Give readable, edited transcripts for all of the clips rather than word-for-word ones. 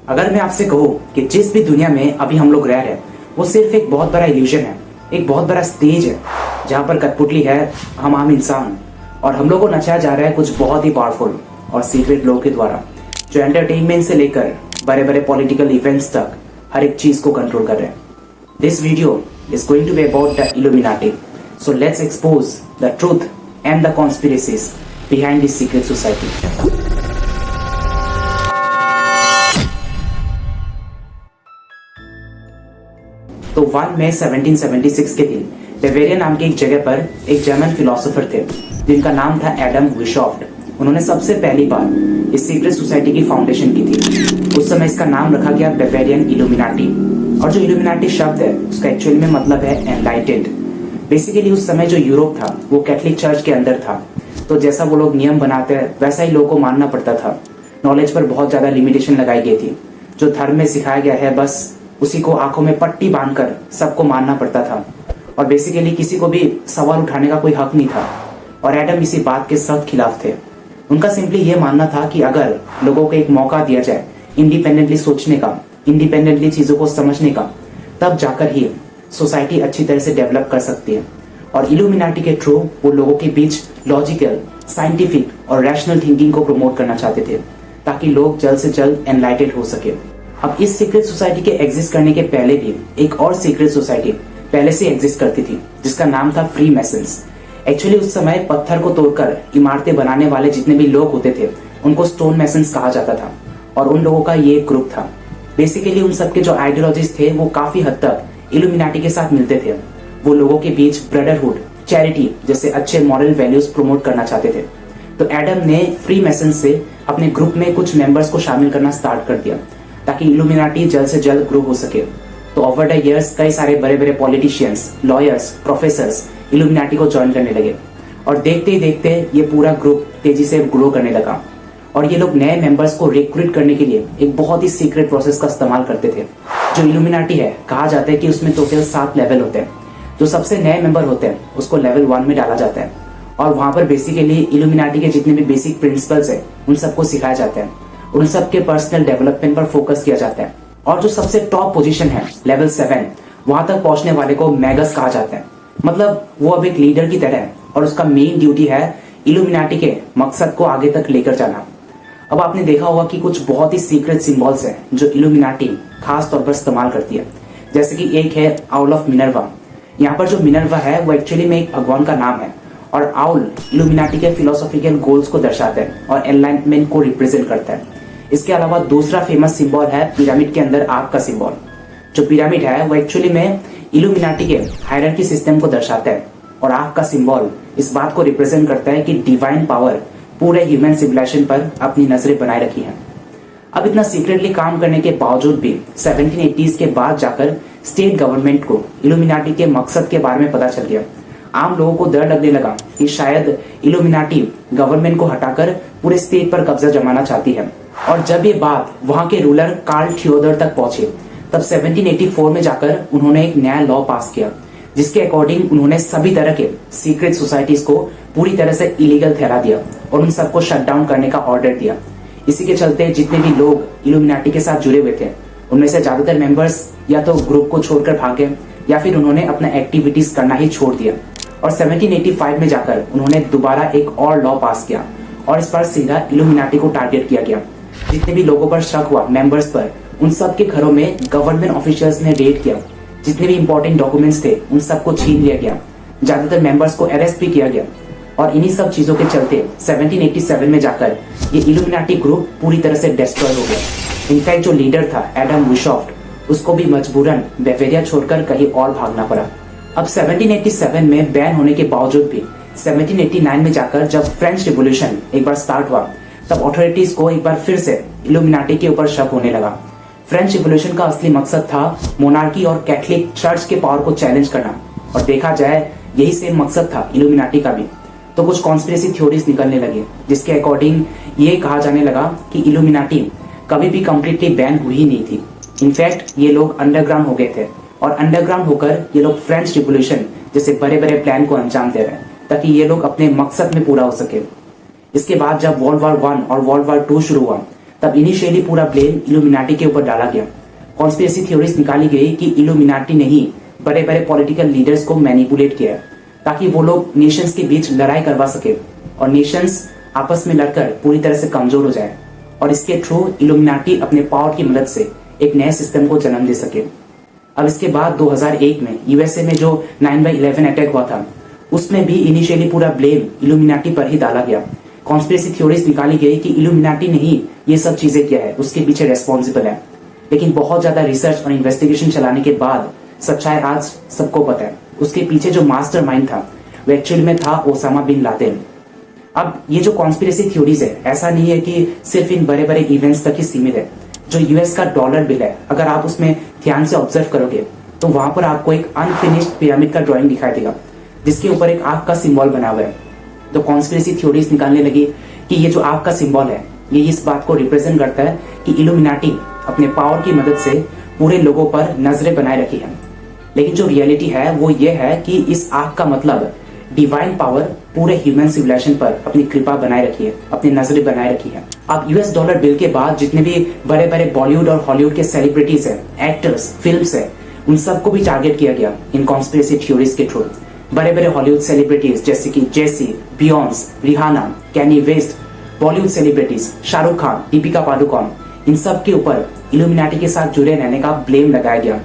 अगर मैं आपसे कहूँ कि जिस भी दुनिया में अभी हम लोग रह रहे हैं वो सिर्फ एक बहुत बड़ा इल्यूजन है, एक बहुत बड़ा स्टेज है जहाँ पर कठपुतली है हम आम इंसान और हम लोग को नचाया जा रहा है कुछ बहुत ही पावरफुल और सीक्रेट लोगों के द्वारा जो एंटरटेनमेंट से लेकर बड़े बड़े पॉलिटिकल इवेंट्स तक हर एक चीज को कंट्रोल कर रहे हैं। This video is going to be about the illuminati, so let's expose the truth and the conspiracies behind this secret society. तो 1 मई 1776 के दिन बेवेरिया नाम की एक जगह पर एक जर्मन फिलोसोफर थे जिनका नाम था एडम विशॉफ्ट। उन्होंने सबसे पहली बार इस सीक्रेट सोसाइटी की फाउंडेशन की थी। उस समय इसका नाम रखा गया बेवेरियन इल्यूमिनाटी, और जो इल्यूमिनाटी शब्द है उसका एक्चुअल में मतलब है एनलाइटेंड। बेसिकली उस समय जो यूरोप था वो कैथोलिक चर्च के अंदर था, तो जैसा वो लोग नियम बनाते हैं वैसा ही लोगों को मानना पड़ता था। नॉलेज पर बहुत ज्यादा लिमिटेशन लगाई गई थी। जो धर्म में सिखाया गया है बस उसी को आंखों में पट्टी बांधकर सबको मानना पड़ता था, और बेसिकली किसी को भी सवाल उठाने का कोई हक नहीं था। और एडम इसी बात के सख्त खिलाफ थे। उनका सिंपली ये मानना था कि अगर लोगों को एक मौका दिया जाए इंडिपेंडेंटली सोचने का, इंडिपेंडेंटली चीजों को समझने का, तब जाकर ही सोसाइटी अच्छी तरह से डेवलप कर सकती है। और इल्यूमिनाटी के थ्रू वो लोगों के बीच लॉजिकल, साइंटिफिक और रैशनल थिंकिंग को प्रमोट करना चाहते थे ताकि लोग जल्द से जल्द एनलाइटेड हो सके। अब इस सीक्रेट सोसाइटी के एग्जिस्ट करने के पहले भी एक और सीक्रेट सोसाइटी पहले से एग्जिस्ट करती थी जिसका नाम था फ्री मैसन्स। एक्चुअली उस समय पत्थर को तोड़कर इमारतें बनाने वाले जितने भी लोग होते थे उनको स्टोन मैसन्स कहा जाता था, और उन लोगों का ये एक ग्रुप था। बेसिकली उन सबके जो आइडियोलॉजीज थे वो काफी हद तक इल्यूमिनाटी के साथ मिलते थे। वो लोगों के बीच ब्रदरहुड, चैरिटी जैसे अच्छे मॉरल वैल्यूज प्रमोट करना चाहते थे। तो एडम ने फ्री मैसन्स से अपने ग्रुप में कुछ मेंबर्स को शामिल करना स्टार्ट कर दिया ताकि इल्यूमिनाटी जल्द से जल्द ग्रो हो सके। तो ओवर द इयर्स कई सारे बड़े बड़े पॉलिटिशियंस, लॉयर्स, प्रोफेसर्स इल्यूमिनाटी को ज्वाइन करने लगे, और देखते ही देखते ये पूरा ग्रुप तेजी से ग्रो करने लगा। और ये लोग नए मेंबर्स को रिक्रूट करने के लिए एक बहुत ही सीक्रेट प्रोसेस का इस्तेमाल करते थे। जो इल्यूमिनाटी है कहा जाता है कि उसमें टोटल 7 लेवल होते हैं। जो सबसे नए मेंबर होते हैं उसको लेवल 1 में डाला जाता है, और वहां पर बेसिकली इल्यूमिनाटी के जितने भी बेसिक प्रिंसिपल्स है उन सबको सिखाया जाता है। उन सबके पर्सनल डेवलपमेंट पर फोकस किया जाता है। और जो सबसे टॉप पोजीशन है लेवल 7, वहां तक पहुंचने वाले को मैगस कहा जाता है। मतलब वो अब एक लीडर की तरह है और उसका मेन ड्यूटी है इल्यूमिनाटी के मकसद को आगे तक लेकर जाना। अब आपने देखा होगा कि कुछ बहुत ही सीक्रेट सिंबल्स है जो इल्यूमिनाटी खास तौर पर इस्तेमाल करती है, जैसे कि एक है आउल ऑफ मिनर्वा। यहाँ पर जो मिनर्वा है वो एक्चुअली में एक भगवान का नाम है, और आउल इल्यूमिनाटी के फिलोसॉफिकल गोल्स को दर्शाता है और एनलाइटमेंट को रिप्रेजेंट करता है। इसके अलावा दूसरा फेमस सिंबल है पिरामिड के अंदर आग का सिंबल। जो पिरामिड है वो एक्चुअली में इल्यूमिनाटी के हायरार्की सिस्टम को दर्शाता है, और आग का सिंबल इस बात को रिप्रेजेंट करता है कि डिवाइन पावर पूरे ह्यूमन सिविलाइजेशन पर अपनी नजरें बनाए रखी है। अब इतना सीक्रेटली काम करने के बावजूद भी 1780s के बाद जाकर स्टेट गवर्नमेंट को इल्यूमिनाटी के मकसद के बारे में पता चल गया। आम लोगों को डर लगने लगा कि शायद इल्यूमिनाटी गवर्नमेंट को हटाकर पूरे स्टेट पर कब्जा जमाना चाहती है। और जब ये बात वहां के रूलर कार्ल थियोडर तक पहुंची तब 1784 में जाकर उन्होंने एक नया लॉ पास किया जिसके अकॉर्डिंग उन्होंने सभी तरह के सीक्रेट सोसाइटीज को पूरी तरह से इलीगल ठहरा दिया और उन सबको शट डाउन करने का ऑर्डर दिया। इसी के चलते जितने भी लोग इल्यूमिनाटी के साथ जुड़े हुए थे उनमें से ज्यादातर मेंबर्स या तो ग्रुप को छोड़कर भागे या फिर उन्होंने अपना एक्टिविटीज करना ही छोड़ दिया। और 1785 में जाकर उन्होंने दोबारा एक और लॉ पास किया, और इस बार सीधा इल्यूमिनाटी को टारगेट किया गया। जितने भी लोगों पर शक हुआ मेंबर्स पर, उन सब के घरों में गवर्नमेंट ऑफिशियल्स ने रेड किया। जितने भी इंपॉर्टेंट डॉक्यूमेंट्स थे उन सबको छीन लिया गया। ज्यादातर मेंबर्स को अरेस्ट भी किया गया। और इन्हीं सब चीजों के चलते 1787 में जाकर ये इल्यूमिनाटी ग्रुप पूरी तरह से डिस्ट्रॉय हो गया। इनफैक्ट जो लीडर था एडम विशॉफ्ट, उसको भी मजबूरन बेवेरिया छोड़कर कहीं और भागना पड़ा। अब 1787 में बैन होने के बावजूद भी 1789 में जाकर जब फ्रेंच रिवॉल्यूशन एक बार स्टार्ट हुआ तब अथॉरिटीज को एक बार फिर से इल्यूमिनाटी के ऊपर शक होने लगा। फ्रेंच रिवॉल्यूशन का असली मकसद था मोनार्की और कैथोलिक चर्च के पावर को चैलेंज करना, और देखा जाए यही सेम मकसद था इल्यूमिनाटी का भी। तो कुछ कॉन्स्पिरेसी थ्योरीज निकलने लगे जिसके अकॉर्डिंग ये कहा जाने लगा कि इल्यूमिनाटी कभी भी कंप्लीटली बैन हुई नहीं थी। इनफैक्ट ये लोग अंडरग्राउंड हो गए थे, और अंडरग्राउंड होकर ये लोग फ्रेंच रिवॉल्यूशन जैसे बड़े बड़े प्लान को अंजाम दे रहे हैं ताकि ये लोग अपने मकसद में पूरा हो सके। इसके बाद जब वर्ल्ड वॉर 1 और वर्ल्ड वॉर 2 शुरू हुआ तब इनिशियली पूरा ब्लेम इल्यूमिनाटी के ऊपर डाला गया। कॉन्स्पिरेसी थ्योरीज निकाली गई कि इल्यूमिनाटी ने ही बड़े बड़े पॉलिटिकल लीडर्स को मैनिपुलेट किया ताकि वो लोग नेशंस के बीच लड़ाई करवा सके और नेशंस आपस में लड़कर पूरी तरह से कमजोर हो जाए और इसके थ्रू इल्यूमिनाटी अपने पावर की मदद से एक नए सिस्टम को जन्म दे सके। अब इसके बाद 2001 में यूएसए में जो 9/11 अटैक हुआ था उसमें भी इनिशियली पूरा ब्लेम इल्यूमिनाटी पर ही डाला गया। कॉन्स्पिरेसी थ्योरीज निकाली गई कि इल्यूमिनाटी ने ही ये सब चीजें किया है, उसके पीछे रेस्पॉन्सिबल है। लेकिन बहुत ज्यादा रिसर्च और इन्वेस्टिगेशन चलाने के बाद सच्चाई आज सबको पता है। उसके पीछे जो मास्टरमाइंड था वो एक्चुअली में था ओसामा बिन लादेन। अब ये जो कॉन्स्पिरेसी थ्योरीज है ऐसा नहीं है कि सिर्फ इन बड़े बड़े इवेंट्स तक ही सीमित है। जो यूएस का डॉलर बिल है अगर आप उसमें ध्यान से ऑब्जर्व करोगे तो वहां पर आपको एक अनफिनिश्ड पिरामिड का ड्राइंग दिखाई देगा जिसके ऊपर एक आग का सिंबल बना हुआ है। तो कॉन्स्पिरेसी थ्योरीज निकालने लगी कि ये जो आग का सिंबल है ये इस बात को रिप्रेजेंट करता है कि इल्यूमिनाटी अपने पावर की मदद से पूरे लोगों पर नजरें बनाए रखी है। लेकिन जो रियलिटी है वो ये है कि इस आग का मतलब डिवाइन पावर पूरे ह्यूमन सिविलाइजेशन पर अपनी कृपा बनाए रखी है, अपनी नजरें बनाए रखी है। अब यूएस डॉलर बिल के बाद जितने भी बड़े बड़े बॉलीवुड और हॉलीवुड के सेलिब्रिटीज है, एक्टर्स, फिल्म्स है, उन सबको भी टारगेट किया गया इन कॉन्स्पिरेसी थ्योरीज के थ्रू। बड़े बड़े हॉलीवुड सेलिब्रिटीज जैसे कि जेसी, बियॉन्स, रिहाना, कैनी वेस्ट, बॉलीवुड सेलिब्रिटीज शाहरुख खान, दीपिका पादुकोण, इन सब के ऊपर इल्यूमिनाटी के साथ जुड़े रहने का ब्लेम लगाया गया।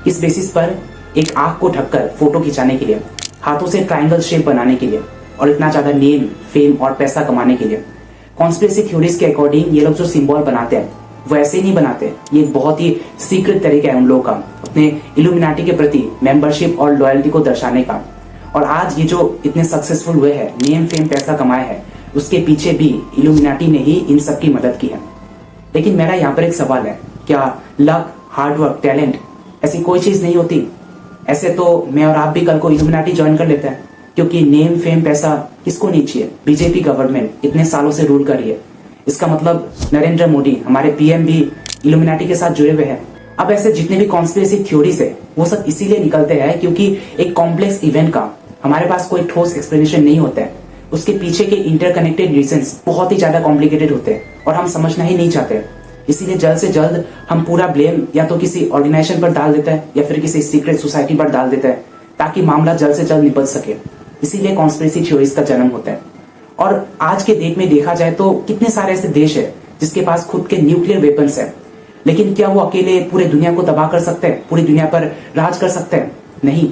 इस बेसिस पर एक आग को ढककर फोटो खिंचाने के लिए, हाथों से ट्रायंगल शेप बनाने के लिए और इतना ज्यादा नेम, फेम और पैसा कमाने के लिए। कॉन्स्पिरेसी थ्योरीज के अकॉर्डिंग ये लोग जो सिंबल बनाते हैं वो ऐसे ही नहीं बनाते। ये एक बहुत ही सीक्रेट तरीका है उन लोगों का अपने इल्यूमिनाटी के प्रति मेंबरशिप और लॉयल्टी को दर्शाने का। और आज ये जो इतने सक्सेसफुल हुए हैं, नेम, फेम, पैसा कमाए हैं, उसके पीछे भी इल्यूमिनाटी ने ही इन सब की मदद की है। लेकिन मेरा यहाँ पर एक सवाल है, क्या लक, हार्डवर्क, टैलेंट ऐसी कोई चीज नहीं होती? ऐसे तो मैं और आप भी कल को इल्यूमिनाटी ज्वाइन कर लेते हैं क्योंकि नेम, फेम, पैसा किसको नहीं चाहिए। बीजेपी गवर्नमेंट इतने सालों से रूल कर रही है, इसका मतलब नरेंद्र मोदी हमारे पीएम भी इल्यूमिनाटी के साथ जुड़े हुए हैं। अब ऐसे जितने भी कॉन्स्पिरेसी थ्योरीज है वो सब इसीलिए निकलते हैं क्योंकि एक कॉम्प्लेक्स इवेंट का हमारे पास कोई ठोस एक्सप्लेनेशन नहीं होता है। उसके पीछे के इंटरकनेक्टेड रीजंस बहुत ही ज्यादा कॉम्प्लिकेटेड होते हैं और हम समझना ही नहीं चाहते। इसीलिए जल्द से जल्द हम पूरा ब्लेम या तो किसी ऑर्गेनाइजेशन पर डाल देते हैं या फिर किसी सीक्रेट सोसाइटी पर डाल देते हैं ताकि मामला जल्द से जल्द निपट सके। इसीलिए कॉन्स्पिरेसी थ्योरीज का जन्म होता है। और आज के डेट में देखा जाए तो कितने सारे ऐसे देश है जिसके पास खुद के न्यूक्लियर वेपन्स है, लेकिन क्या वो अकेले पूरे दुनिया को तबाह कर सकते हैं, पूरी दुनिया पर राज कर सकते हैं? नहीं।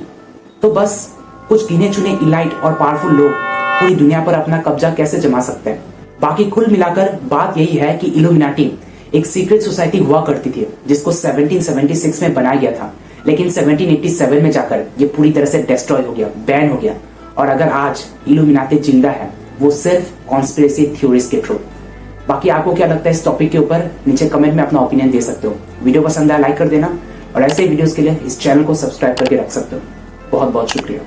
तो बस कुछ गिने चुने इलाइट और पावरफुल लोग पूरी दुनिया पर अपना कब्जा कैसे जमा सकते हैं। बाकी कुल मिलाकर बात यही है कि इल्यूमिनाटी एक सीक्रेट सोसाइटी हुआ करती थी जिसको 1776 में बनाया गया था, लेकिन 1787 में जाकर ये पूरी तरह से डिस्ट्रॉय हो गया, बैन हो गया। और अगर आज इल्यूमिनाटी जिंदा है वो सिर्फ कॉन्स्पिरेसी थ्योरीज के थ्रू। बाकी आपको क्या लगता है इस टॉपिक के ऊपर? नीचे कमेंट में अपना ओपिनियन दे सकते हो। वीडियो पसंद आया लाइक कर देना और ऐसे वीडियोस के लिए इस चैनल को सब्सक्राइब करके रख सकते हो। बहुत बहुत शुक्रिया।